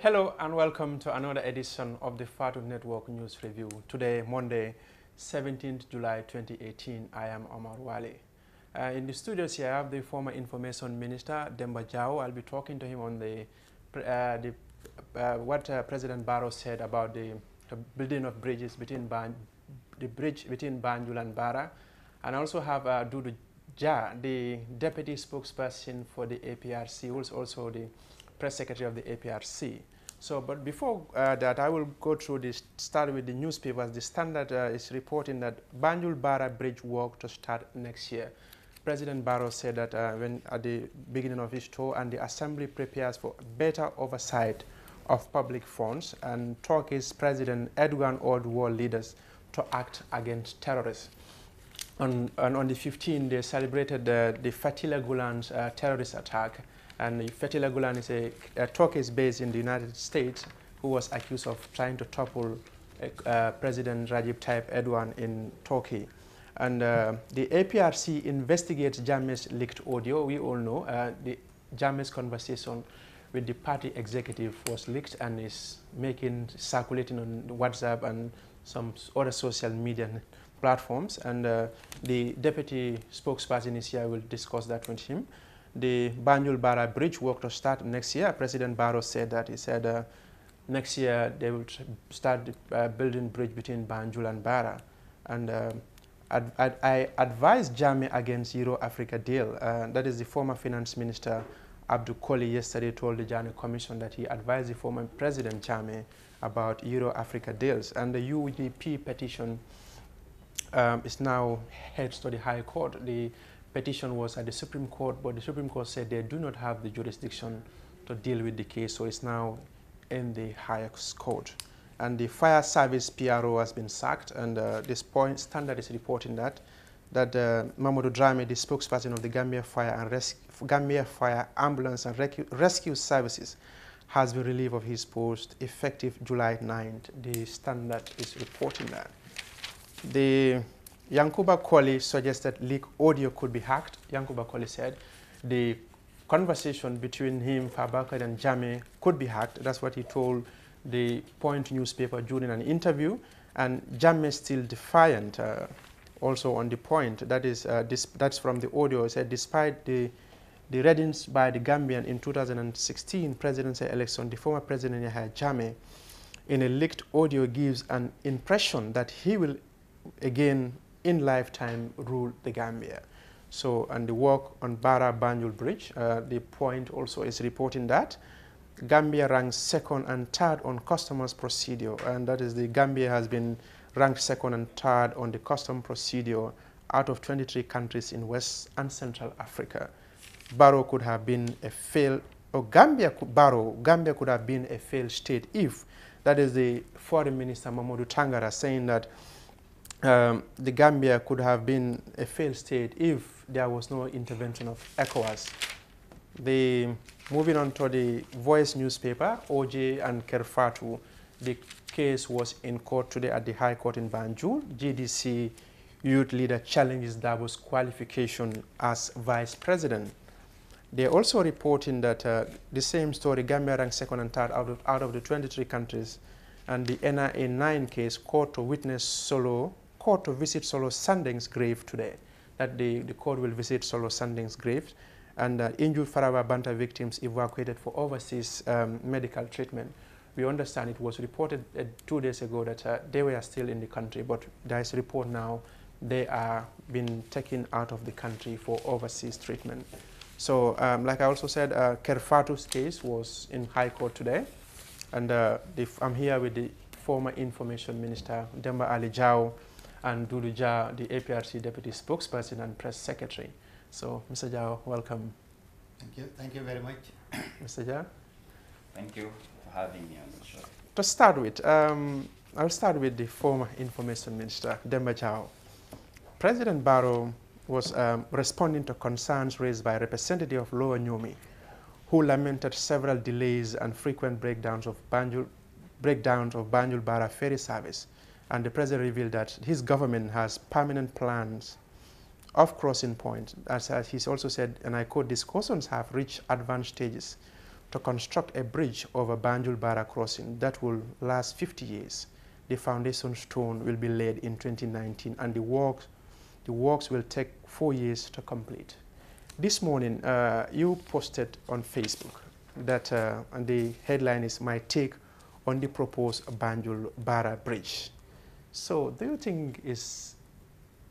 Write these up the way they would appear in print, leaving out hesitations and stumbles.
Hello and welcome to another edition of the Fatu Network News Review. Today, Monday, 17th July 2018, I am Omar Wale. In the studios here, I have the former Information Minister, Demba Jao. I'll be talking to him on what President Barrow said about the building of bridges between the bridge between Banjul and Bara. And I also have Dudu Ja, the Deputy Spokesperson for the APRC, who is also the Press Secretary of the APRC. So, but before that, I will go through this, start with the newspapers. The Standard is reporting that Banjul-Bara bridge work to start next year. President Barrow said that when at the beginning of his tour, and the Assembly prepares for better oversight of public funds, and Turkey's President Erdogan urged world leaders to act against terrorists. On the 15th, they celebrated the Fethullah Gulen's terrorist attack. And Fethullah Gulen is a Turkish based in the United States who was accused of trying to topple President Recep Tayyip Erdogan in Turkey. And the APRC investigates Jammeh's leaked audio. We all know the Jammeh's conversation with the party executive was leaked and is circulating on WhatsApp and some other social media platforms. And the deputy spokesperson is here, will discuss that with him. The Banjul-Bara bridge work to start next year. President Barrow said that. He said next year they will start building bridge between Banjul and Bara. And I advised Jammeh against Euro-Africa deal. That is the former finance minister Abdul Koli yesterday told the Jammeh Commission that he advised the former President Jammeh about Euro-Africa deals. And the UDP petition is now heads to the High Court. The petition was at the Supreme Court, but the Supreme Court said they do not have the jurisdiction to deal with the case, so it's now in the highest court. And the fire service PRO has been sacked, and this point, Standard is reporting that Mamadou Dramé, the spokesperson of the Gambia Fire Ambulance and Rescue Services, has been relieved of his post effective July 9th. The Standard is reporting that. The Yankuba Koli suggested leak audio could be hacked. Yankuba Koli said the conversation between him, Fabakar, and Jammeh could be hacked. That's what he told the Point newspaper during an interview. And Jammeh is still defiant also on the point. That is, that's from the audio. He said despite the readings by the Gambian in 2016 presidential election, the former president Yahya Jammeh in a leaked audio gives an impression that he will again in lifetime rule the Gambia. So, and the work on Bara Banjul Bridge, the Point also is reporting that Gambia ranks second and third on customs procedure, and that is the Gambia has been ranked second and third on the custom procedure out of 23 countries in West and Central Africa. Barrow could have been a failed, or Gambia could have been a failed state if, that is the Foreign Minister Mamadou Tangara saying that the Gambia could have been a failed state if there was no intervention of ECOWAS. Moving on to the Voice newspaper, OJ and Kerfatu, the case was in court today at the High Court in Banjul. GDC youth leader challenges Dabo's qualification as vice president. They're also reporting that the same story, Gambia ranked second and third out of the 23 countries, and the NIA 9 case, court to visit Solo Sanding's grave today. That the court will visit Solo Sanding's grave, and injured Faraba Banta victims evacuated for overseas medical treatment. We understand it was reported 2 days ago that they were still in the country, but there is a report now they are being taken out of the country for overseas treatment. So, like I also said, Kerfatu's case was in High Court today, and I'm here with the former Information Minister, Demba Ali Jao, and Dudu Ja, the APRC Deputy Spokesperson and Press Secretary. So, Mr. Jao, welcome. Thank you very much. Mr. Ja? Thank you for having me on the show. To start with, I'll start with the former Information Minister, Demba Jao. President Barrow was responding to concerns raised by a representative of Lower Nyomi, who lamented several delays and frequent breakdowns of Banjul-Bara ferry service. And the president revealed that his government has permanent plans of crossing points. As he's also said, and I quote, discussions have reached advanced stages to construct a bridge over Banjul Bara crossing that will last 50 years. The foundation stone will be laid in 2019 and the works will take 4 years to complete. This morning, you posted on Facebook that and the headline is "My Take on the Proposed Banjul Bara Bridge." So do you think is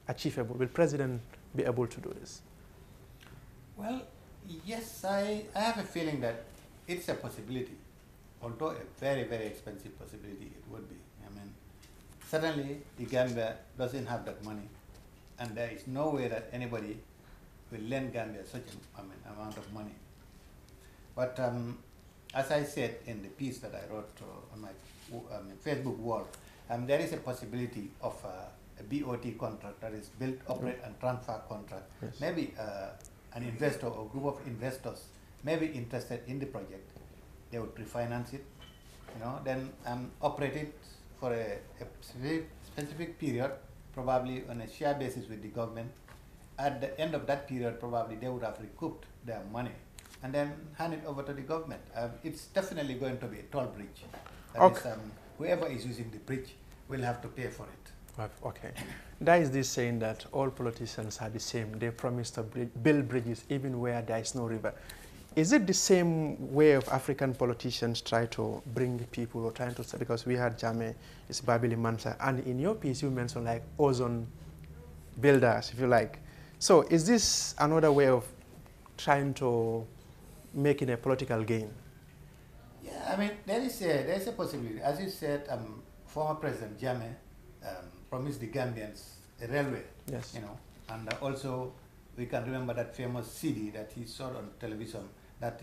achievable? Will President be able to do this? Well, yes, I have a feeling that it's a possibility, although a very, very expensive possibility it would be. I mean, certainly the Gambia doesn't have that money, and there is no way that anybody will lend Gambia such an amount of money. But as I said in the piece that I wrote on my Facebook wall, there is a possibility of a BOT contract, that is build, operate, and transfer contract. Yes. Maybe an investor or group of investors may be interested in the project. They would refinance it, then operate it for a specific period, probably on a share basis with the government. At the end of that period, probably they would have recouped their money and then hand it over to the government. It's definitely going to be a toll bridge. That Okay. is, whoever is using the bridge will have to pay for it. Okay. There is this saying that all politicians are the same. They promise to build bridges even where there is no river. Is it the same way of African politicians try to bring people or trying to, because we had Jammeh, it's Babili Mansa, and in your piece you mentioned like ozone builders, if you like. So is this another way of trying to make it a political gain? Yeah, I mean, there is a possibility. As you said, former President Jammeh promised the Gambians a railway. Yes. And also we can remember that famous CD that he saw on television that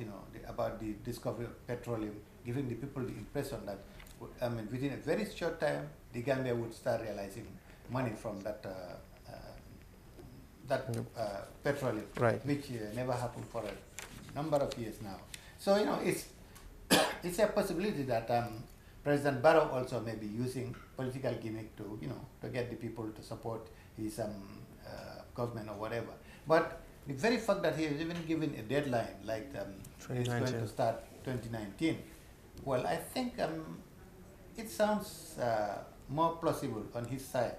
about the discovery of petroleum, giving the people the impression that within a very short time the Gambia would start realizing money from that petroleum, right, which never happened for a number of years now. So it's it's a possibility that President Barrow also may be using political gimmick to to get the people to support his government or whatever. But the very fact that he has even given a deadline, like it's going to start 2019, well, I think it sounds more plausible on his side.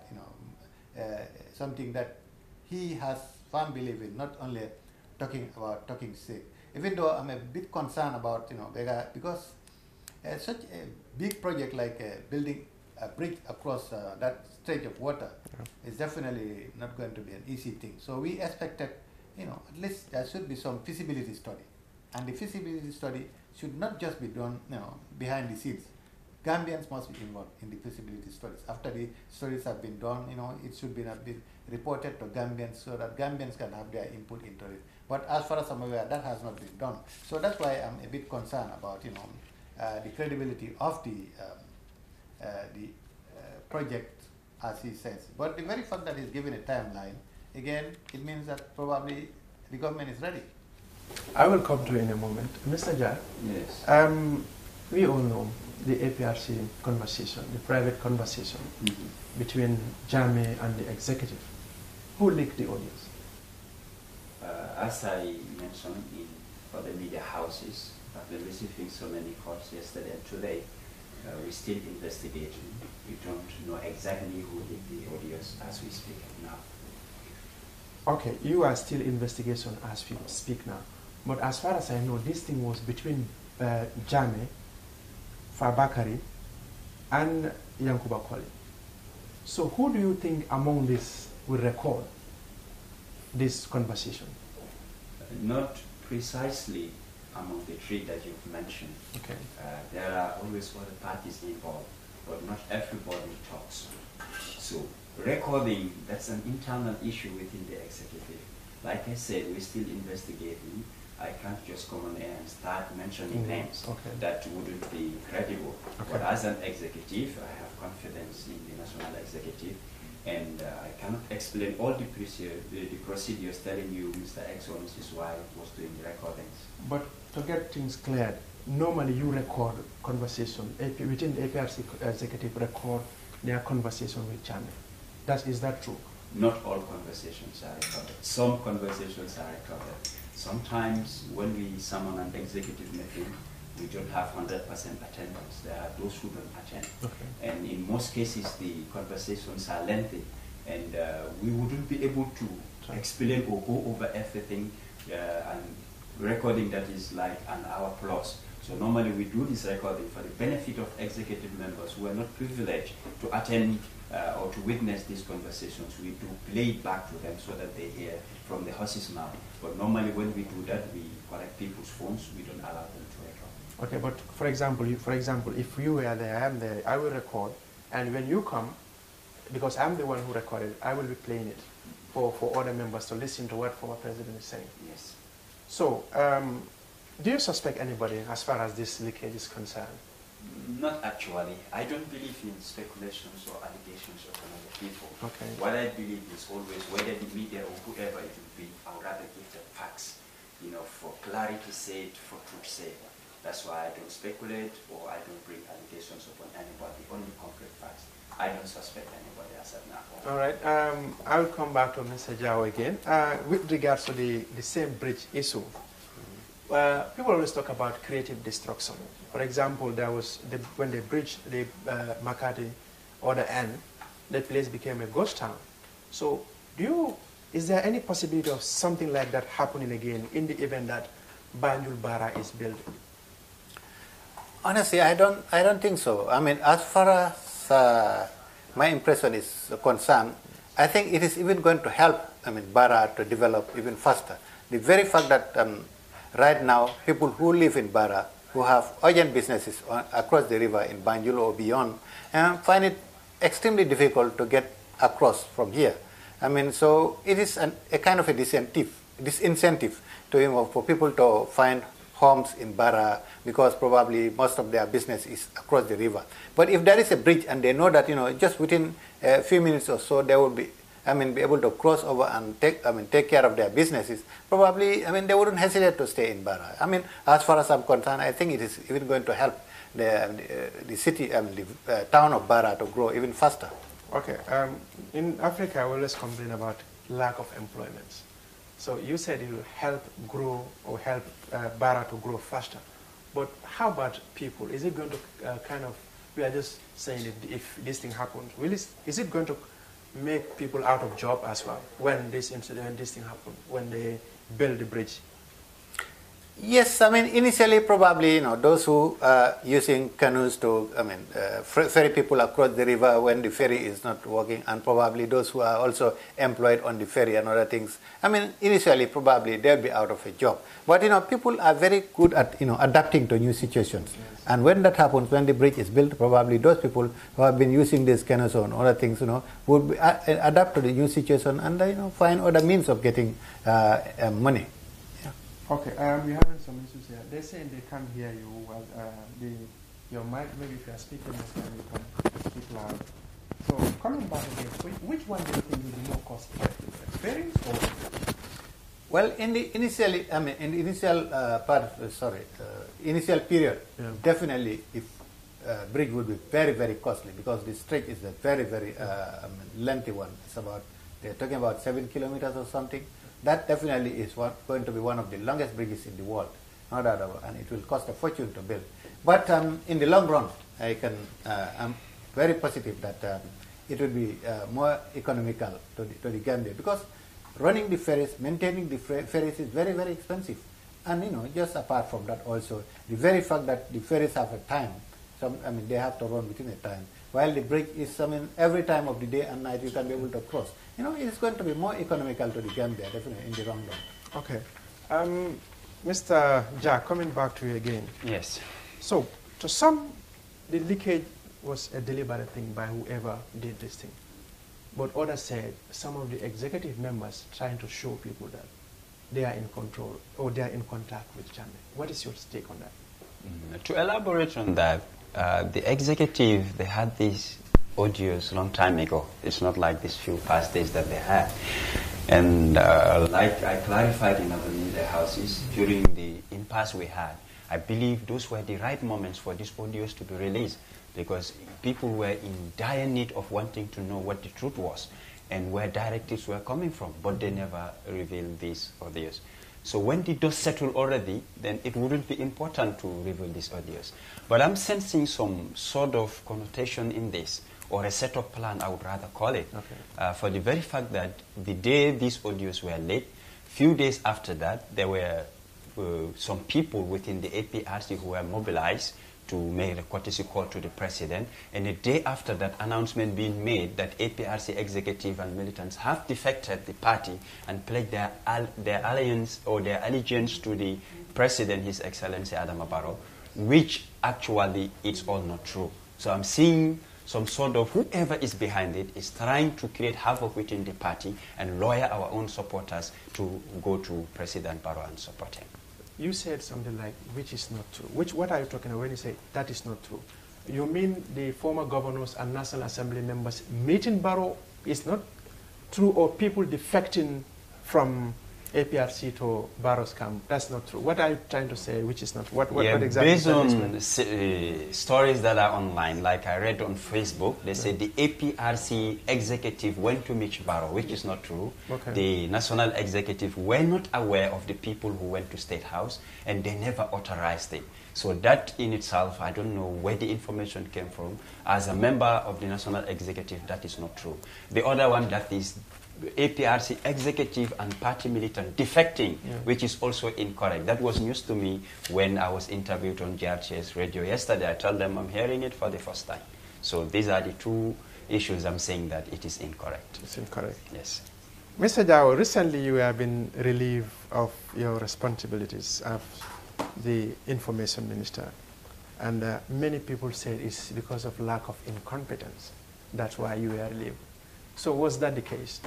Something that he has firm belief in, not only talking sick. Even though I'm a bit concerned about because such a big project like building a bridge across that stretch of water is definitely not going to be an easy thing. So we expected, at least there should be some feasibility study, and the feasibility study should not just be done, behind the scenes. Gambians must be involved in the feasibility studies. After the studies have been done, it should be reported to Gambians so that Gambians can have their input into it. But as far as I'm aware, that has not been done. So that's why I'm a bit concerned about, the credibility of the project, as he says. But the very fact that he's given a timeline, again, it means that probably the government is ready. I will come to you in a moment. Mr. Jar, Yes. We all know the APRC conversation, the private conversation between Jammeh and the executive. Who leaked the audios? As I mentioned in other media houses, I've been receiving so many calls yesterday and today. We're still investigating. We don't know exactly who leaked the audios as we speak now. Okay, you are still investigation as we speak now. But as far as I know, this thing was between Jammeh, Fabakary, and Yankuba Colley. So who do you think among this will record this conversation? Not precisely among the three that you've mentioned. Okay. There are always other parties involved, but not everybody talks. So recording, that's an internal issue within the executive. Like I said, we're still investigating. I can't just come on air and start mentioning names. Okay. That wouldn't be credible. Okay. But as an executive, I have confidence in the national executive, and I cannot explain all the procedures telling you Mr. X or Mrs. Y was doing the recordings. But to get things cleared, normally you record conversation, within the APRC executive record their conversation with Jammeh. Is that true? Not all conversations are recorded. Some conversations are recorded. Sometimes when we summon an executive meeting, We don't have 100% attendance. There are those who don't attend. Okay. And in most cases, the conversations are lengthy, and we wouldn't be able to explain or go over everything, and recording that is like an hour plus. So normally we do this recording for the benefit of executive members who are not privileged to attend or to witness these conversations. We do play it back to them so that they hear from the horse's mouth. But normally when we do that, we collect people's phones. We don't allow them to record. Okay, but for example, if you were there, I am there, I will record, and when you come, because I'm the one who recorded, I will be playing it for other members to listen to what former president is saying. Yes. So, do you suspect anybody as far as this leakage is concerned? Not actually. I don't believe in speculations or allegations of another people. Okay. What I believe is always, whether the media or whoever it will be, I would rather give the facts, for clarity's sake, for truth's sake. That's why I don't speculate or I don't bring allegations upon anybody, only concrete facts. I don't suspect anybody as of now. All right. I will come back to Mr. Jao again. With regards to the same bridge issue, people always talk about creative destruction. For example, there was when they bridged the Makati other end, the place became a ghost town. So, is there any possibility of something like that happening again in the event that Banjul Bara is built? Honestly, I don't think so. I mean, as far as my impression is concerned, I think it is even going to help, Bara to develop even faster. The very fact that right now, people who live in Bara, who have urgent businesses across the river in Banjul or beyond, find it extremely difficult to get across from here. So it is a kind of a disincentive to, for people to find homes in Bara, because probably most of their business is across the river. But if there is a bridge and they know that, just within a few minutes or so, they will be able to cross over and take care of their businesses, probably, they wouldn't hesitate to stay in Bara. As far as I'm concerned, I think it is even going to help the city, the town of Bara to grow even faster. Okay. In Africa, we always complain about lack of employment. So you said it will help grow or help Bara to grow faster. But how about people? Is it going to we are just saying that if this thing happens, is it going to make people out of job as well when this thing happens, when they build the bridge? Yes, initially probably, those who are using canoes to, ferry people across the river when the ferry is not working, and probably those who are also employed on the ferry and other things. Initially probably they'll be out of a job. But, people are very good at, adapting to new situations. Yes. And when that happens, when the bridge is built, probably those people who have been using these canoes or other things, would adapt to the new situation and, find other means of getting money. Okay, we're having some issues here. They're saying they can't hear you. Your mic, maybe if you are speaking, you can speak loud. So coming back again, which one do you think will be more cost effective, ferries or? Well, in the initial initial period, definitely, if bridge would be very, very costly, because the stretch is a very, very lengthy one. It's about, they're talking about 7 kilometers or something. That definitely is going to be one of the longest bridges in the world, no doubt about it, and it will cost a fortune to build. But in the long run, I'm very positive that it will be more economical to the Gambia, because running the ferries, maintaining the ferries is very, very expensive. And just apart from that also, the very fact that the ferries have a time, they have to run within a time, while the bridge is, every time of the day and night you can be able to cross. It's going to be more economical to the Gambia, definitely, in the long run. Okay. Mr. Jack, coming back to you again. Yes. So, to some, the leakage was a deliberate thing by whoever did this thing. But others said some of the executive members trying to show people that they are in control or they are in contact with Jammeh. What is your take on that? To elaborate on that, the executive, they had these audios long time ago. It's not like these few past days that they had. And like I clarified in other media houses, during the impasse we had, I believe those were the right moments for these audios to be released, because people were in dire need of wanting to know what the truth was and where directives were coming from, but they never revealed these audios. So when the dust settled already, then it wouldn't be important to reveal these audios. But I'm sensing some sort of connotation in this, or a set of plan, I would rather call it, for the very fact that the day these audios were leaked, few days after that, there were some people within the APRC who were mobilized to make a courtesy call to the president, and a day after that announcement being made that APRC executive and militants have defected the party and pledged their alliance or their allegiance to the president, His Excellency Adama Barrow, which actually it's all not true. So I'm seeing some sort of, whoever is behind it is trying to create havoc within the party and lure our own supporters to go to President Barrow and support him. You said something like, which is not true. What are you talking about when you say that is not true? You mean the former governors and National Assembly members meeting Barrow is not true, or people defecting from APRC to Barrow's camp? That's not true. What are you trying to say, which is not? What exactly? Based on stories that are online, like I read on Facebook, they said the APRC executive went to meet Barrow, which is not true. The national executive were not aware of the people who went to State House, and they never authorized it. So that in itself, I don't know where the information came from. As a member of the national executive, that is not true. The other one, that is APRC executive and party militant defecting, which is also incorrect. That was news to me when I was interviewed on GRTS radio yesterday. I told them I'm hearing it for the first time. So these are the two issues I'm saying that it is incorrect. It's incorrect. Yes. Mr. Jao, recently you have been relieved of your responsibilities as the information minister. And many people say it's because of lack of incompetence. That's why you were relieved. So was that the case?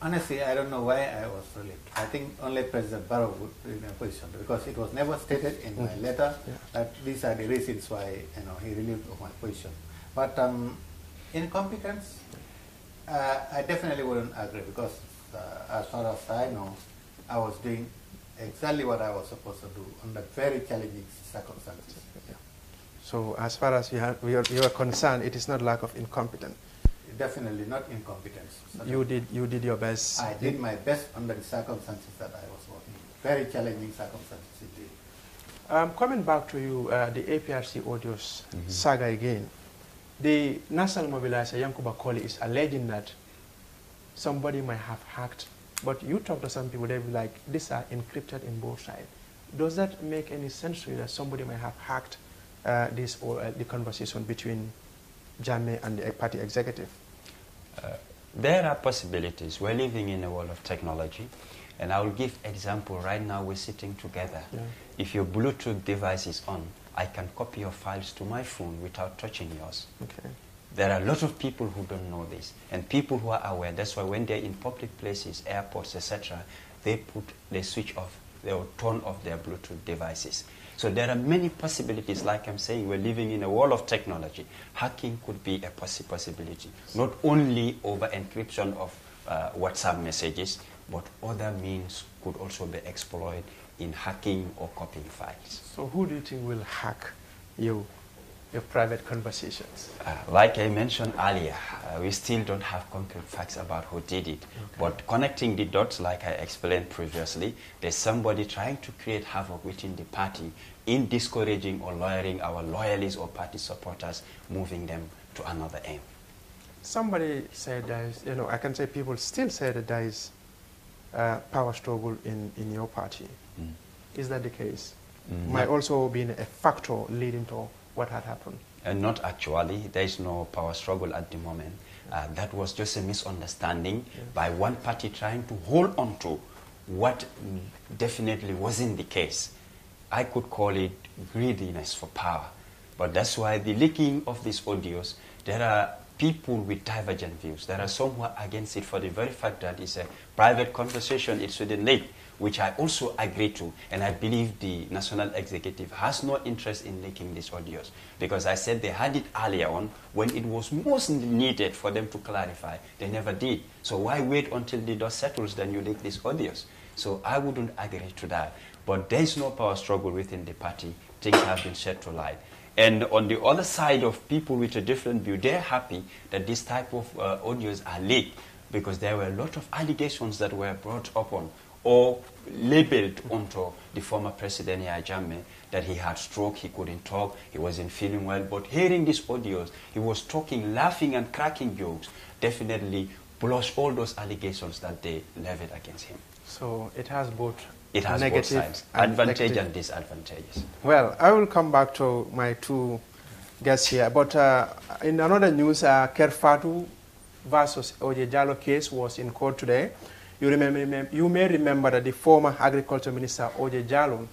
Honestly, I don't know why I was relieved. I think only President Barrow would be in a position, because it was never stated in my letter that these are the reasons why he relieved of my position. But incompetence, I definitely wouldn't agree, because as far as I know, I was doing exactly what I was supposed to do under very challenging circumstances. So as far as you are concerned, it is not lack of incompetence. Definitely not incompetence. You did your best. I did my best under the circumstances that I was working in. Very challenging circumstances indeed. Coming back to you, the APRC audios saga again. The national mobilizer, Yankuba Koli, is alleging that somebody might have hacked, but you talk to some people, they'll be like, these are encrypted in both sides. Does that make any sense to you that somebody might have hacked this or the conversation between Jammeh and the party executive? There are possibilities. We're living in a world of technology, and I will give example. Right now we're sitting together. If your Bluetooth device is on, I can copy your files to my phone without touching yours. There are a lot of people who don't know this, and people who are aware. That's why when they're in public places, airports, etc., they switch off, they will turn off their Bluetooth devices. So there are many possibilities. Like I'm saying, we're living in a world of technology. Hacking could be a possibility, not only over encryption of WhatsApp messages, but other means could also be exploited in hacking or copying files. So who do you think will hack your private conversations? Like I mentioned earlier, we still don't have concrete facts about who did it. But connecting the dots, like I explained previously, there's somebody trying to create havoc within the party in discouraging or luring our loyalists or party supporters, moving them to another aim. Somebody said there is, I can say people still say that there is power struggle in your party. Is that the case? Might also be a factor leading to what had happened? Not actually. There is no power struggle at the moment. That was just a misunderstanding by one party trying to hold on to what definitely wasn't the case. I could call it greediness for power. But that's why the leaking of these audios, there are people with divergent views. There are some who are against it for the very fact that it's a private conversation, it shouldn't leak, which I also agree to. And I believe the National Executive has no interest in leaking these audios, because I said they had it earlier on when it was most needed for them to clarify. They never did. So why wait until the dust settles, then you leak these audios? So I wouldn't agree to that. But there is no power struggle within the party. Things have been shed to light. And on the other side of people with a different view, they're happy that this type of audios are leaked. because there were a lot of allegations that were brought upon or labeled onto the former President Yahya Jammeh, that he had stroke, he couldn't talk, he wasn't feeling well. But hearing these audios, he was talking, laughing and cracking jokes, definitely blushed all those allegations that they leveled against him. So it has both negative both sides, advantage and disadvantages. Well, I will come back to my two guests here, but in another news, Kerfatu versus O.J. Jallow case was in court today. You may remember that the former Agriculture Minister O.J. Jallow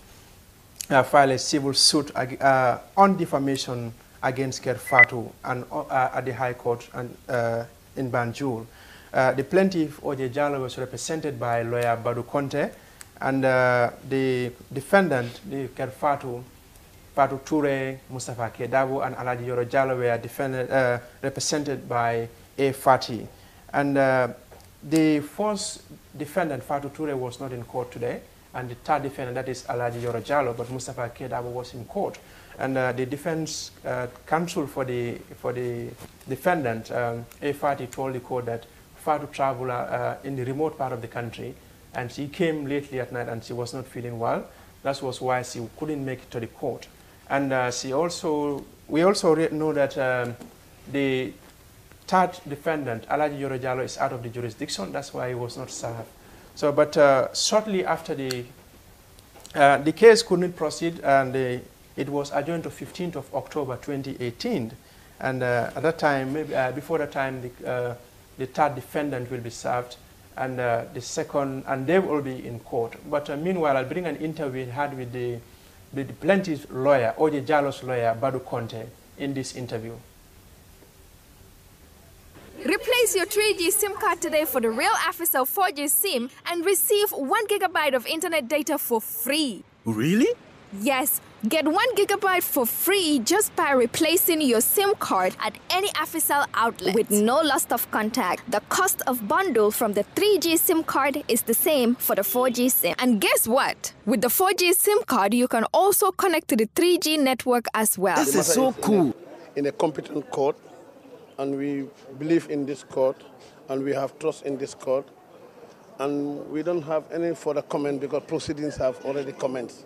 filed a civil suit on defamation against Kerfatu and at the High Court and, in Banjul. The plaintiff O.J. Jallow was represented by lawyer Badu Conte, and the defendant, the Kerfatu, Fatou Toure, Mustafa Kedabu, and Alaji Yoro Jallow were represented by A. Fati. And the first defendant, Fatou Toure, was not in court today, and the third defendant, that is Alaji Yoro Jallow, but Mustafa Kedabu was in court. And the defense counsel for the defendant, A. Fati, told the court that Fatou traveled in the remote part of the country, and she came lately at night and she was not feeling well. That was why she couldn't make it to the court. And we also know that the third defendant, Alaji Yoro Jallow, is out of the jurisdiction. That's why he was not served. So, but shortly after the case couldn't proceed, and it was adjourned to 15th of October 2018. And at that time, maybe before that time, the third defendant will be served, and the second, and they will be in court. But meanwhile, I'll bring an interview we had with the plaintiff's lawyer, O.J. Jallow's lawyer, Badu Conte, in this interview. Replace your 3G SIM card today for the Real Africell 4G SIM and receive 1 GB of internet data for free. Really? Yes, get 1 GB for free just by replacing your SIM card at any Africell outlet with no loss of contact. The cost of bundle from the 3G SIM card is the same for the 4G SIM. And guess what? With the 4G SIM card, you can also connect to the 3G network as well. This is so cool. In a competent court, and we believe in this court, and we have trust in this court, and we don't have any further comment because proceedings have already commenced.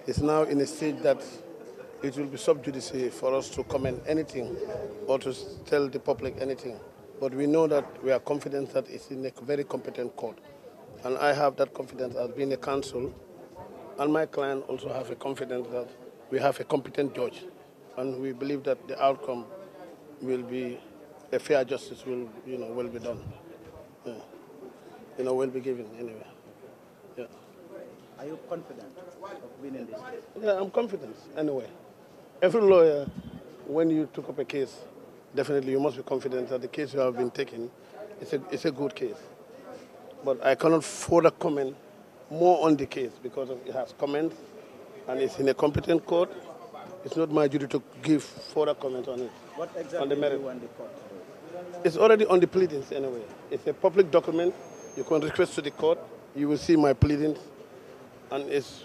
It's now in a stage that it will be sub judice for us to comment anything or to tell the public anything. But we know that we are confident that it's in a very competent court. And I have that confidence as being a counsel. And my client also have a confidence that we have a competent judge. And we believe that the outcome will be, a fair justice will be done. Yeah. Will be given anyway. Yeah. Are you confident of winning this case? Yeah, I'm confident anyway. Every lawyer, when you took up a case, definitely you must be confident that the case you have been taking is a good case. But I cannot further comment more on the case because it has comments and it's in a competent court. It's not my duty to give further comment on it. What exactly do you want the court to do? It's already on the pleadings anyway. It's a public document. You can request to the court. You will see my pleadings. And it's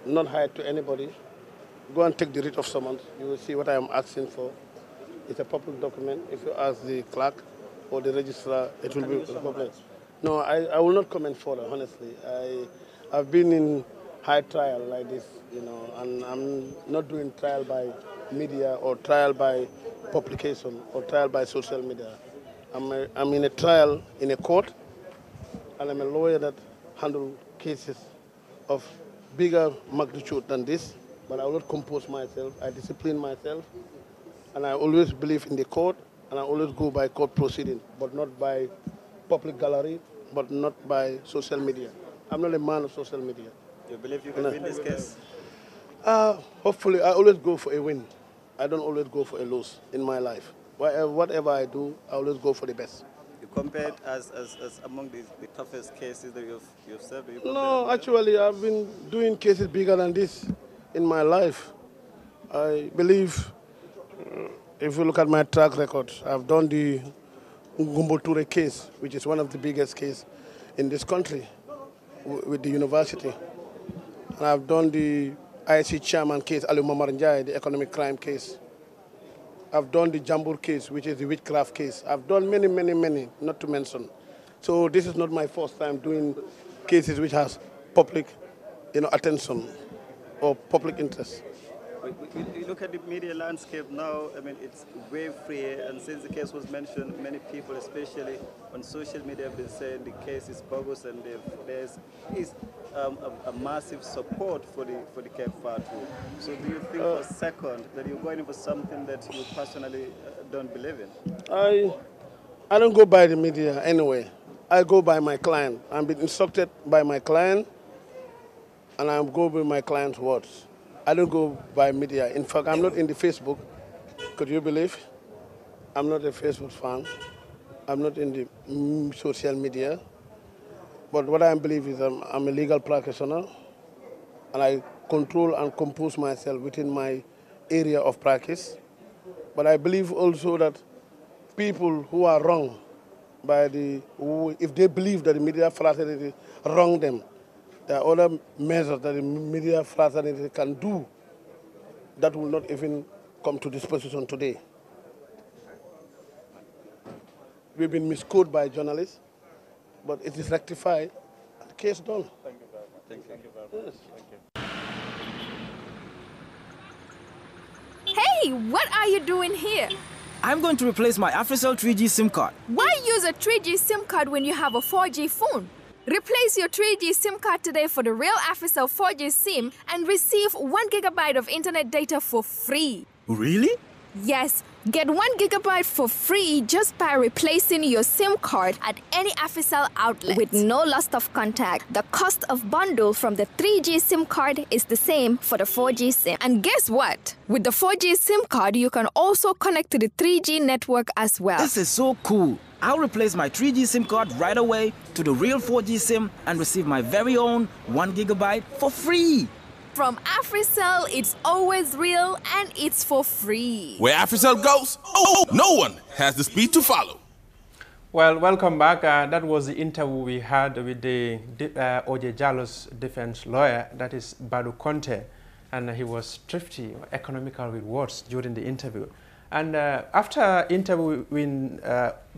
not hired to anybody. Go and take the writ of summons. You will see what I am asking for. It's a public document. If you ask the clerk or the registrar, it will be public. No, I will not comment further, honestly. I've been in high trial like this, and I'm not doing trial by media or trial by publication or trial by social media. I'm in a trial in a court, and I'm a lawyer that handles cases of bigger magnitude than this, but I will not compose myself. I discipline myself, and I always believe in the court, and I always go by court proceedings, but not by public gallery, but not by social media. I'm not a man of social media. You believe you can win this case? Hopefully, I always go for a win. I don't always go for a loss in my life. Whatever I do, I always go for the best. You compared as among the toughest cases that you've served? No, actually, I've been doing cases bigger than this in my life. I believe, if you look at my track record, I've done the Ngumbo Toure case, which is one of the biggest cases in this country with the university. And I've done the IC chairman case, Ali Momar Njai, the economic crime case. I've done the Jambur case, which is the witchcraft case. I've done many, not to mention. So this is not my first time doing cases which has public, attention or public interest. We look at the media landscape now. I mean, it's way free, and since the case was mentioned, many people, especially on social media, have been saying the case is bogus, and there is a massive support for the Cape Fatu. So, do you think for a second that you're going for something that you personally don't believe in? I don't go by the media anyway. I go by my client. I'm being instructed by my client, and I go by my client's words. I don't go by media. In fact, I'm not in the Facebook. Could you believe? I'm not a Facebook fan. I'm not in the social media. But what I believe is I'm a legal practitioner, and I control and compose myself within my area of practice. But I believe also that people who are wrong if they believe that the media fraternity wrong them, there are other measures that the media fraternity can do that will not even come to this position today. We've been misquoted by journalists, but it is rectified and the case done. Thank you very much. Thank you very much. Yes. Thank you. Hey, what are you doing here? I'm going to replace my AfriCell 3G SIM card. Why use a 3G SIM card when you have a 4G phone? Replace your 3G SIM card today for the real AfriCell 4G SIM and receive 1 GB of internet data for free. Really? Yes, get 1 GB for free just by replacing your SIM card at any AfriCell outlet with no loss of contact. The cost of bundle from the 3G SIM card is the same for the 4G SIM. And guess what? With the 4G SIM card, you can also connect to the 3G network as well. This is so cool. I'll replace my 3G SIM card right away to the real 4G SIM and receive my very own 1 GB for free. From AfriCell, it's always real and it's for free. Where AfriCell goes, no one has the speed to follow. Well, welcome back. That was the interview we had with the O.J. Jallo's defense lawyer, that is Badu Conte, and he was thrifty, economical with words during the interview. And after interview with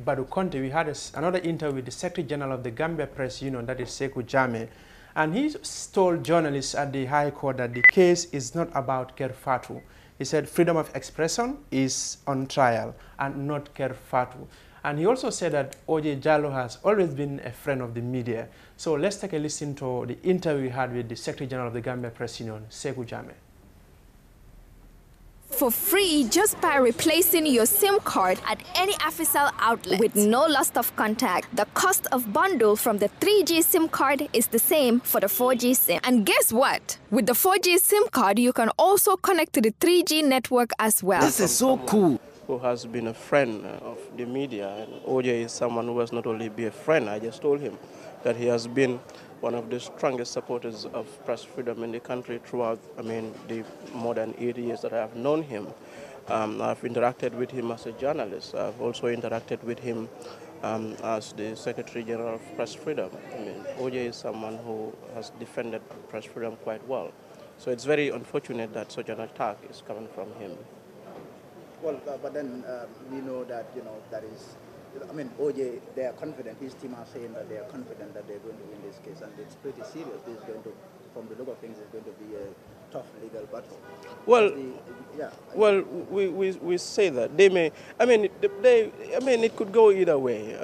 Badu Conte, we had another interview with the Secretary General of the Gambia Press Union, that is Sekou Jammeh. And he told journalists at the High Court that the case is not about Ker Fatou. He said freedom of expression is on trial and not Ker Fatou. And he also said that O.J. Jallow has always been a friend of the media. So let's take a listen to the interview we had with the Secretary General of the Gambia Press Union, Sekou Jammeh. For free just by replacing your SIM card at any AfriCell outlet with no loss of contact. The cost of bundle from the 3G SIM card is the same for the 4G SIM. And guess what? With the 4G SIM card, you can also connect to the 3G network as well. This is so cool. Who has been a friend of the media, and OJ is someone who has not only been a friend, I just told him that he has been one of the strongest supporters of press freedom in the country throughout, the more than 8 years that I have known him. I've interacted with him as a journalist. I've also interacted with him as the Secretary General of Press Freedom. OJ is someone who has defended press freedom quite well. So it's very unfortunate that such an attack is coming from him. Well, but then we know that, that is, OJ, they are confident, his team are saying that they are confident that they're going to win this case, and it's pretty serious. This is going to, from the look of things, it's going to be a tough legal battle. Well, we say that. They may, it could go either way.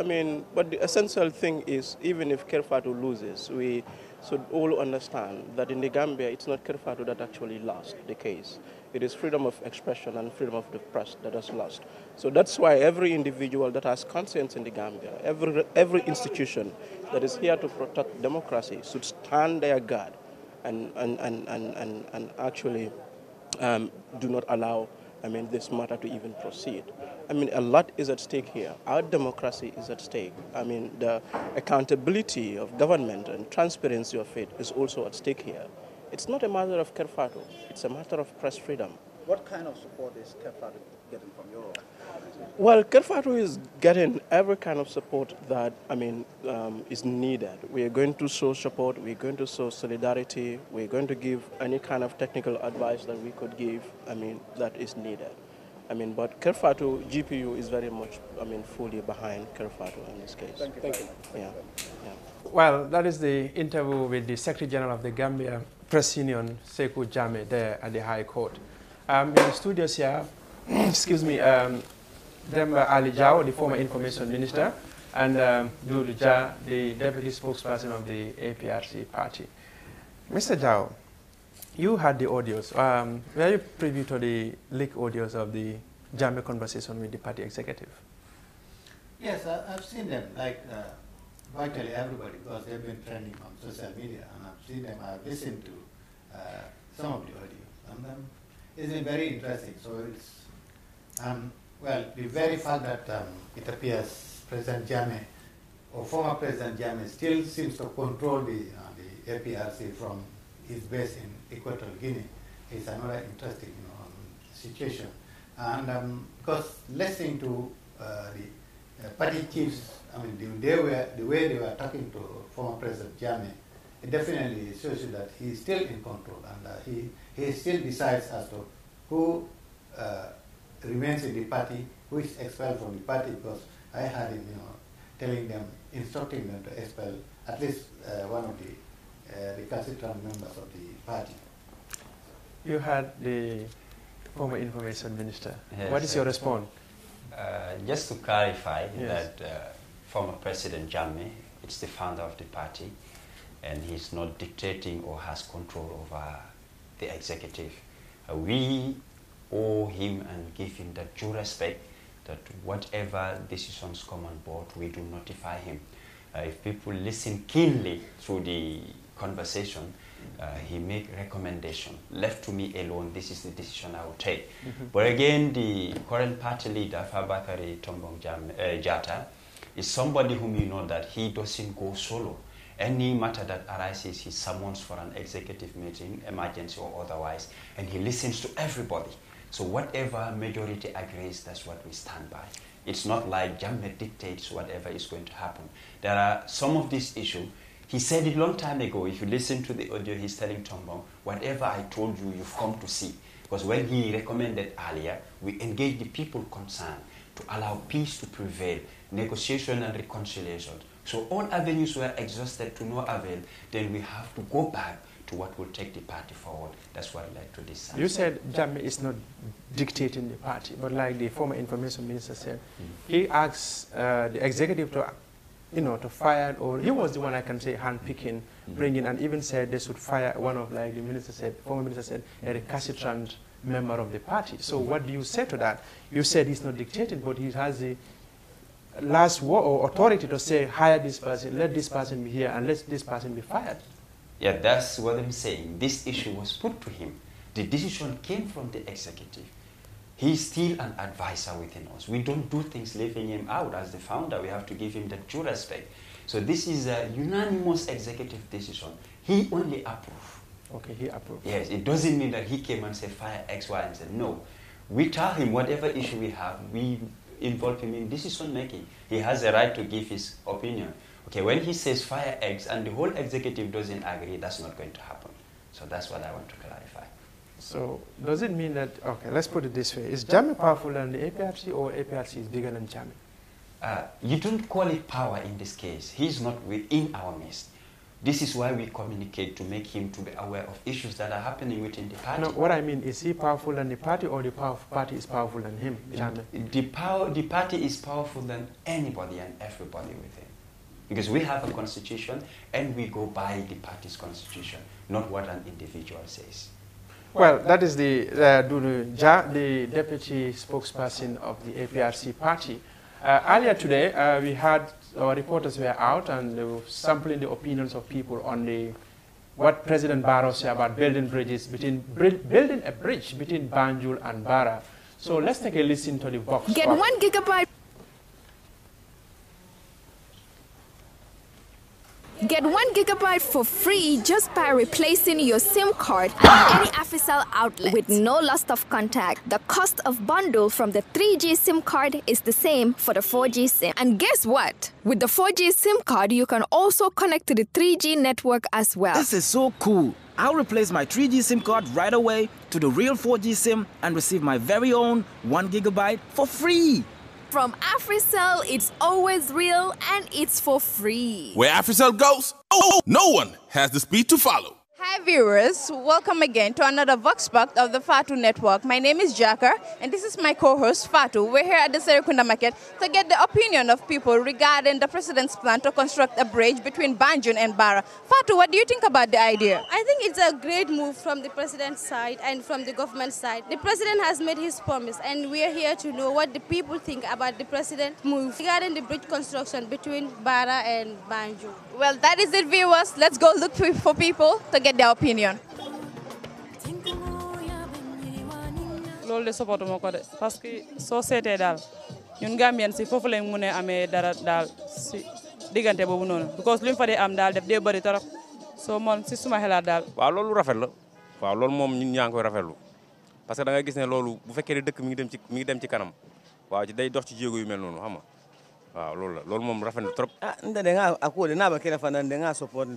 But the essential thing is, even if Ker Fatou loses, we should all understand that in the Gambia, it's not Ker Fatou that actually lost the case. It is freedom of expression and freedom of the press that has lost. So that's why every individual that has conscience in the Gambia, every institution that is here to protect democracy should stand their guard and actually do not allow this matter to even proceed. A lot is at stake here. Our democracy is at stake. The accountability of government and transparency of it is also at stake here. It's not a matter of Ker Fatou, it's a matter of press freedom. What kind of support is Ker Fatou getting from your organization? Well, Ker Fatou is getting every kind of support that, is needed. We are going to show support, we're going to show solidarity, we're going to give any kind of technical advice that we could give, that is needed. I mean, but Kerfatu GPU is very much, I mean, fully behind Kerfatu in this case. Thank you. Yeah. Well, that is the interview with the Secretary General of the Gambia Press Union, Sekou Jammeh, there at the High Court. In the studios here, excuse me, Demba Ali Jao, the former Information Minister, and Dudu Jah, the Deputy Spokesperson of the APRC party. Mr. Jao, you had the audios. Were you privy to the leaked audios of the Jammeh conversation with the party executive? Yes, I've seen them, like virtually everybody, because they've been trending on social media, and I've seen them, I've listened to some of the audios, and it's been very interesting. So it's, well, the very fact that it appears President Jammeh, or former President Jammeh, still seems to control the APRC from his base in Equatorial Guinea is another interesting situation. And because listening to the party chiefs, I mean, the way they were talking to former President Jammeh, it definitely shows you that he is still in control, and he still decides as to who remains in the party, who is expelled from the party, because I had him, telling them, instructing them to expel at least one of the recalcitrant members of the party. You had the former Information Minister. Yes, what is your response? Just to clarify that former President Jammeh is the founder of the party, and he's not dictating or has control over the executive. We owe him and give him the due respect that whatever decisions come on board, we do notify him. If people listen keenly through the conversation, he make recommendation. Left to me alone, this is the decision I will take. But again, the current party leader, Fabakary Tombong Jatta, is somebody whom you know that he doesn't go solo. Any matter that arises, he summons for an executive meeting, emergency or otherwise, and he listens to everybody. So whatever majority agrees, that's what we stand by. It's not like Jammeh dictates whatever is going to happen. There are some of these issues. He said it a long time ago. If you listen to the audio, he's telling Tombong, whatever I told you, you've come to see. Because when he recommended earlier, we engaged the people concerned to allow peace to prevail, negotiation and reconciliation. So all avenues were exhausted to no avail. Then we have to go back to what will take the party forward. That's what led to this. You said Jammeh is not dictating the party, but like the former Information Minister said, he asked the executive to, to fire, or he was the one, I can say, handpicking, bringing, and even said they should fire one of, like the minister said, former minister said, a recalcitrant member of the party. So what do you say to that? You said he's not dictating, but he has the last word or authority to say, hire this person, let this person be here, and let this person be fired. Yeah, that's what I'm saying. This issue was put to him. The decision came from the executive. He's still an advisor within us. We don't do things leaving him out. As the founder, we have to give him the due respect. So this is a unanimous executive decision. He only approved. Okay, he approved. Yes, it doesn't mean that he came and said fire X, Y, and Z. No. We tell him whatever issue we have, we involve him in decision making. He has a right to give his opinion. Okay, when he says fire X and the whole executive doesn't agree, that's not going to happen. So that's what I want to clarify. So does it mean that, okay, let's put it this way, is Jammeh powerful than the APRC, or APRC is bigger than Jammeh? You don't call it power in this case. He's not within our midst. This is why we communicate, to make him to be aware of issues that are happening within the party. No, what I mean, is he powerful than the party, or the party is powerful than him, Jammeh? The party is powerful than anybody and everybody within. Because we have a constitution and we go by the party's constitution, not what an individual says. Well, that is the Dudu Jah, the deputy spokesperson of the APRC party. Earlier today, we had our reporters were out and they were sampling the opinions of people on what President Barrow said about building a bridge between Banjul and Barra. So let's take a listen to the Vox. Get 1 gigabyte. Get 1 gigabyte for free just by replacing your SIM card at any Africell outlet with no loss of contact. The cost of bundle from the 3G SIM card is the same for the 4G SIM. And guess what? With the 4G SIM card, you can also connect to the 3G network as well. This is so cool. I'll replace my 3G SIM card right away to the real 4G SIM and receive my very own 1 gigabyte for free. From AfriCell, it's always real and it's for free. Where AfriCell goes, no one has the speed to follow. Hi viewers, welcome again to another Vox Pop of the Fatu Network. My name is Jaka and this is my co-host Fatu. We're here at the Serekunda Market to get the opinion of people regarding the president's plan to construct a bridge between Banjul and Bara. Fatu, what do you think about the idea? I think it's a great move from the president's side and from the government side. The president has made his promise and we are here to know what the people think about the president's move regarding the bridge construction between Bara and Banjul. Well, that is it, viewers. Let's go look for people to get their opinion. loolu de support ma ko de parce que soo seetee daal ñun Gambien si foofu lañ mun a amee dara daal si diggante boobu noonu because luñ fa dee am daal def dee bëri trop soo moom si suma xelaat daal. waaw loolu rafet la waaw loolu moom ñun ñaa ngi koy rafetlu parce que da ngay gis ne loolu bu fekkee ne dëkk mi ngi dem ci kanam waaw ci day dox ci jéego yu mel noonu xam nga waaw loolu la loolu moom rafet na trop. nda de nga akode na ba kila fana de nga support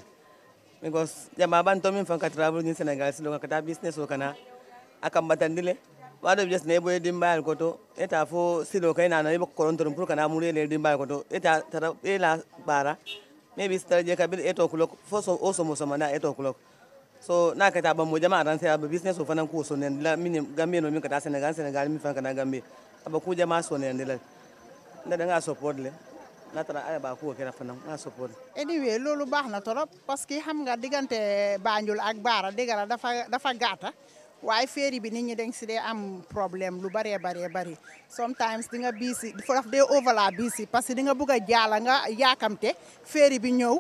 because jama ban to min fan ka travel ni Senegal si lo ka business o kana akam batandile wado just ne boy dimbal ko to eta fo silo kay na ibo koronto pour kana mure le dimbal ko to eta tara ela bara maybe star je ka bil eto kulok fo so o so mo so mana eto kulok so na ka ta ba mo jama ran sai ba business o fana ko so ne la min gambe no min ka ta Senegal min fan kana gambe aba ku jama so ne ndela nda nga support le natara ay ba ko kera fana nga support anyway loolu baax na torop parce que xam nga diggante Banjul ak Bara dégara dafa gàtta waaye ferry bi nit ñi dañ si dee am problème lu bari sometimes di nga busy daf dee overlap busy parce que di nga bëgg a jaala nga yaakamte ferry bi ñëw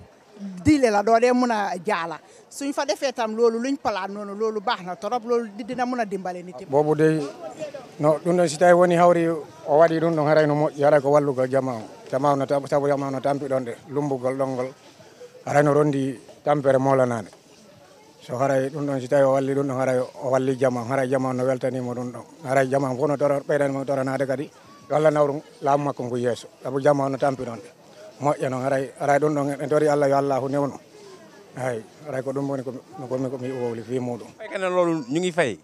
dile la doo dee mun a jaala suñ fa defee tam loolu luñ palaat noonu loolu baax na torop loolu dina mun a dimbale nit yi boobu de no ɗum ɗon si tawi woni hawri o waɗi ɗum ɗon harayno moƴƴi haray ko wallugo jama no sabu jama no tampi ɗon de lumbugol ɗon ngol harayno rondi tampere molanade so haray ɗum ɗon si tawi o walli ɗum ɗon haray o walli jama haray jama no weltanimo ɗum ɗon haray jama fof no ɓeydanimo toranade kadi yo Allah nawru laamu makko ngu yeeso sabu jama no tampi ɗon de moƴƴa noon haray ɗum ɗon en tori Allah yo Allahu newno hay haray ko ɗum woni komi wowli fi muɗum fekkene loolu ñu ngi fay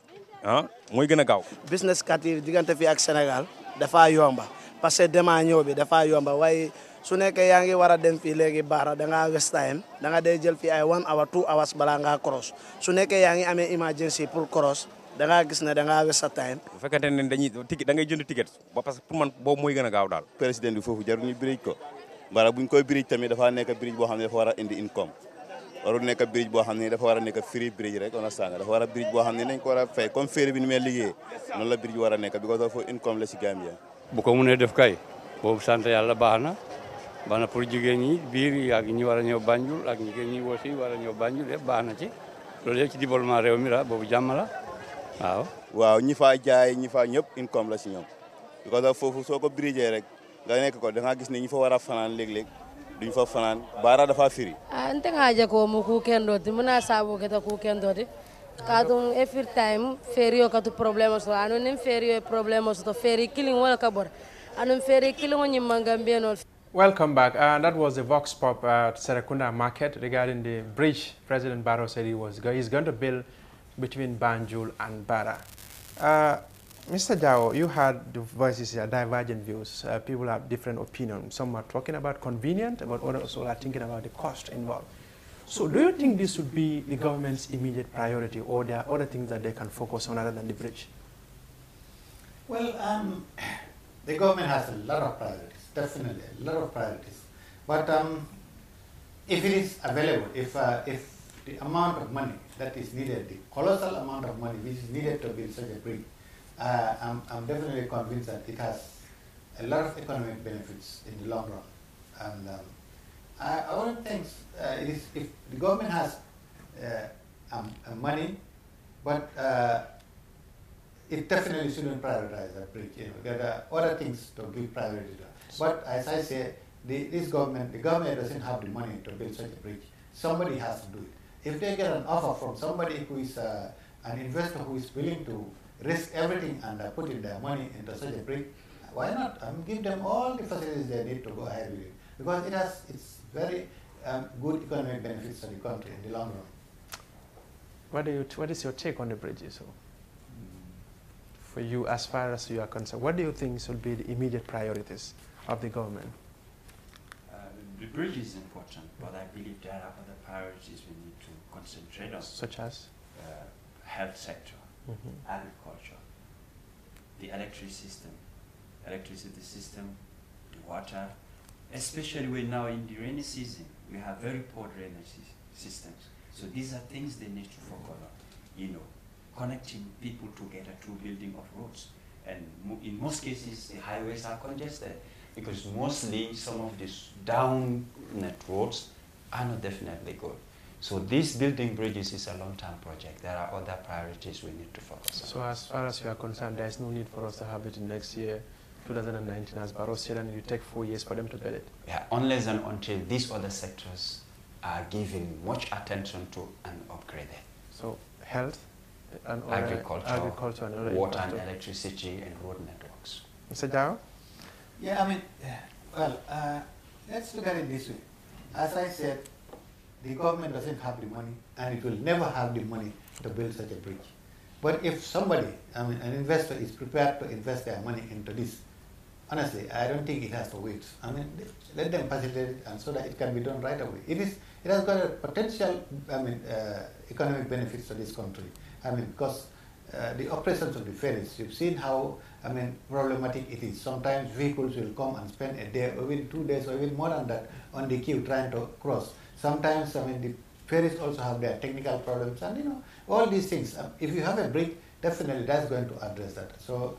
mooy gën a gaaw business kat yi diggante fii ak Sénégal dafa yomba parce que dema ñëw bi dafa yomba waaye su nekkee yaa ngi war a dem fii léegi Bara da ngaa waste time da nga dee jël fii ay 1 hour 2 hours balaa ngaa cross su nekkee yaa ngi amee emergency pour cross da ngaa gis ne da ngaa waste time. bu fekkente ne da ngay jënd ticket ba parce que pour man boobu mooy gën a gaaw daal. président bi foofu jarul ñu bridge ko Bara buñ koy bridge tamit dafa nekk bridge boo xam ne dafa war a indi income warul nekk bridge boo xam ne dafa war a nekk free bridge rek on a sanga dafa war a bridge boo xam ne dañ ko war a fay comme ferry bi ni may liggéey noonu la bridge war a nekk because of income la si Gambia. bu ko mënee def kay boobu sant yàlla baax na pour jigéen ñi biir ak ñi war a ñëw Banjul ak jigéen ñi aussi war a ñëw Banjul yëpp baax na ci loolu yëpp ci développement réew mi la boobu jàmm la waaw. waaw ñi fa jaay ñi fa ñëpp income la si ñoom because of foofu soo ko bridge rek nga nekk ko da nga gis ne ñi fa war a fanaan léeg-léeg duñ fa fanaan Bara dafa firi ante ngaje ko mo ku kendoti muna sabo keta ku kendoti kadum every time ferio katu problema so anu nem ferio problema so to feri killing wala kabor anu feri killing woni mangambeno. Welcome back. That was the Vox Pop at Serekunda Market regarding the bridge President Barrow said he's going to build between Banjul and Bara. Mr. Jao, you had the voices here, divergent views. People have different opinions. Some are talking about convenient, but others are thinking about the cost involved. So do you think this would be the government's immediate priority, or there are other things that they can focus on other than the bridge? Well, the government has a lot of priorities, definitely a lot of priorities. But if it is available, if the amount of money that is needed, the colossal amount of money which is needed to build such a bridge, I'm definitely convinced that it has a lot of economic benefits in the long run. And I would think if the government has money, but it definitely shouldn't prioritize that bridge. There are other things to give priority to. But as I say, the government doesn't have the money to build such a bridge. Somebody has to do it. If they get an offer from somebody who is an investor who is willing to risk everything and put in their money into such a bridge, why not? Give them all the facilities they need to go ahead with it. Because it's very good economic benefits for the country in the long run. What is your take on the bridges? For you, as far as you are concerned, what do you think should be the immediate priorities of the government? The bridge is important, but I believe there are other priorities we need to concentrate on. Such as? Health sector, agriculture, the electricity system, the water, especially when now in the rainy season, we have very poor drainage systems. So these are things they need to focus on, connecting people together through building of roads. And in most cases, the highways are congested because mostly some of these down net roads are not definitely good. So this building bridges is a long-term project. There are other priorities we need to focus on. So as far as you are concerned, there is no need for us to have it in next year, 2019, as Barrow said, and it will take 4 years for them to build it. Yeah, unless and until these other sectors are given much attention to and upgraded. So health, and agriculture and water and electricity and road networks. Mr. Jao? Yeah, I mean, well, let's look at it this way. As I said, the government doesn't have the money, and it will never have the money to build such a bridge. But if somebody, I mean, an investor is prepared to invest their money into this, honestly, I don't think it has to wait. I mean, let them facilitate it, and so that it can be done right away. It has got a potential, economic benefits to this country. I mean, because the operations of the ferries, you've seen how, problematic it is. Sometimes vehicles will come and spend a day, or even 2 days, or even more than that on the queue trying to cross. Sometimes, the ferries also have their technical problems, and all these things. If you have a bridge, definitely that's going to address that. So,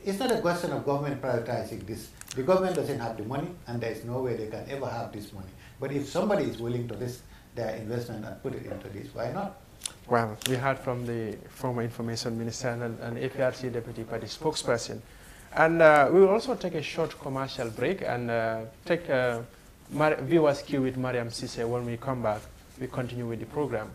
it's not a question of government prioritizing this. The government doesn't have the money, and there is no way they can ever have this money. But if somebody is willing to risk their investment and put it into this, why not? Well, we heard from the former Information Minister and APRC Deputy Party spokesperson. And we will also take a short commercial break and take viewers' queue with Mariam Sise. When we come back, we continue with the program.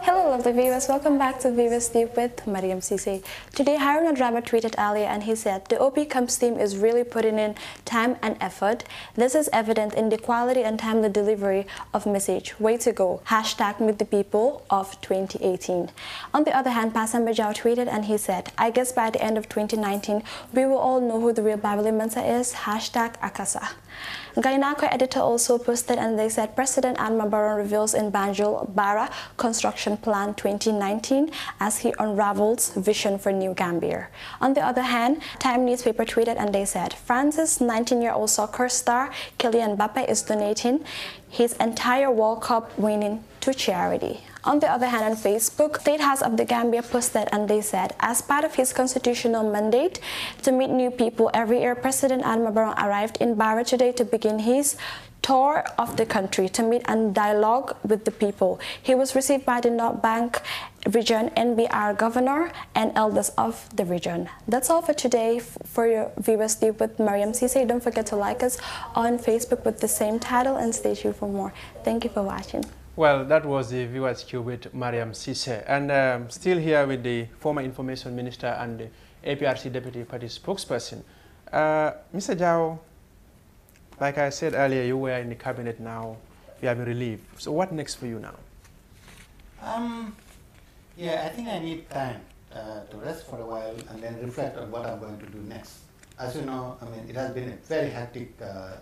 Hello lovely viewers, welcome back to Viewers Deep with Mariam Sise. Today Haruna Draba tweeted earlier and he said, the OP Camps team is really putting in time and effort. This is evident in the quality and timely delivery of message. Way to go. Hashtag Meet the People of 2018. On the other hand, Pasamba Jao tweeted and he said, I guess by the end of 2019, we will all know who the real Bible Mensa is. Hashtag Akasa. Gainako editor also posted and they said President Adama Barrow reveals in Banjul Bara Construction Plan 2019 as he unravels vision for New Gambia. On the other hand, Time newspaper tweeted and they said France's 19-year-old soccer star Kylian Mbappe is donating his entire World Cup winning to charity. On the other hand, on Facebook, State House of the Gambia posted and they said, as part of his constitutional mandate to meet new people every year, President Adama Barrow arrived in Barra today to begin his tour of the country to meet and dialogue with the people. He was received by the North Bank Region NBR Governor and elders of the region. That's all for today for your Viewers Deep with Mariam Sise. Don't forget to like us on Facebook with the same title and stay tuned for more. Thank you for watching. Well, that was the Viewers Queue with Mariam Sise. And still here with the former Information Minister and the APRC Deputy Party spokesperson. Mr. Jao, like I said earlier, you were in the cabinet now. You have been relieved. So what next for you now? Yeah, I think I need time to rest for a while and then reflect on what I'm going to do next. As you know, it has been a very hectic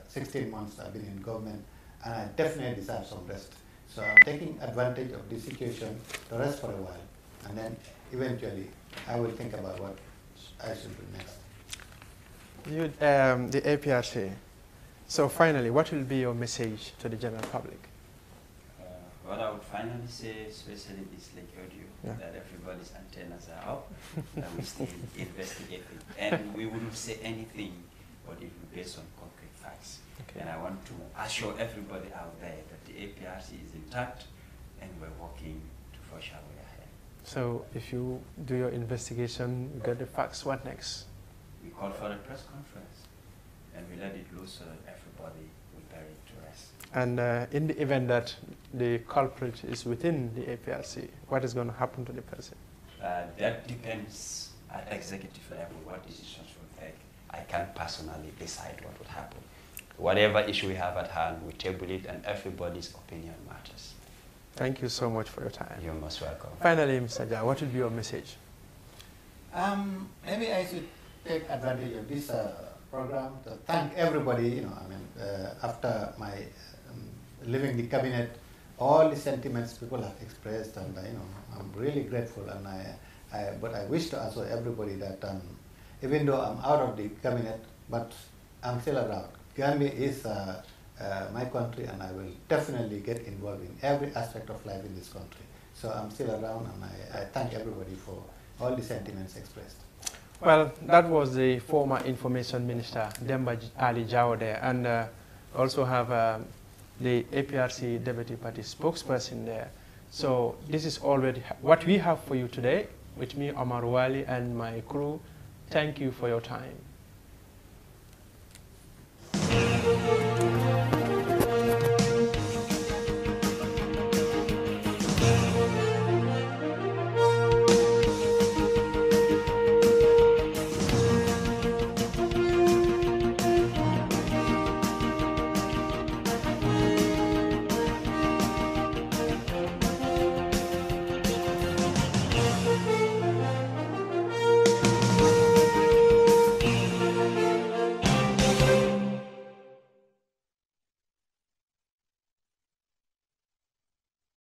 16 months I've been in government, and I definitely deserve some rest. So I'm taking advantage of this situation to rest for a while, and then eventually I will think about what I should do next. You, the APRC. So finally, what will be your message to the general public? What I would finally say, especially this Lake audio, that everybody's antennas are up, that we're still investigating. And we wouldn't say anything, but it will be based on concrete facts. Okay. And I want to assure everybody out there that the APRC is intact and we're working to forge our way ahead. So if you do your investigation, you get the facts, what next? We call for a press conference and we let it loose so that everybody will bury it to rest. And in the event that the culprit is within the APRC, what is going to happen to the person? That depends at executive level what decisions will take. I can't personally decide what would happen. whatever issue we have at hand, we table it, and everybody's opinion matters. Thank you so much for your time. You're most welcome. Finally, Mr. Jah, what would be your message? Maybe I should take advantage of this program to thank everybody. After my leaving the cabinet, all the sentiments people have expressed, and I'm really grateful. And but I wish to assure everybody that even though I'm out of the cabinet, but I'm still around. Gambia is my country, and I will definitely get involved in every aspect of life in this country. So I'm still around, and I thank everybody for all the sentiments expressed. Well, that was the former Information Minister, Demba Ali Jawo there, and also have the APRC Deputy Party spokesperson there. So this is already what we have for you today. With me, Omar Wali, and my crew, thank you for your time.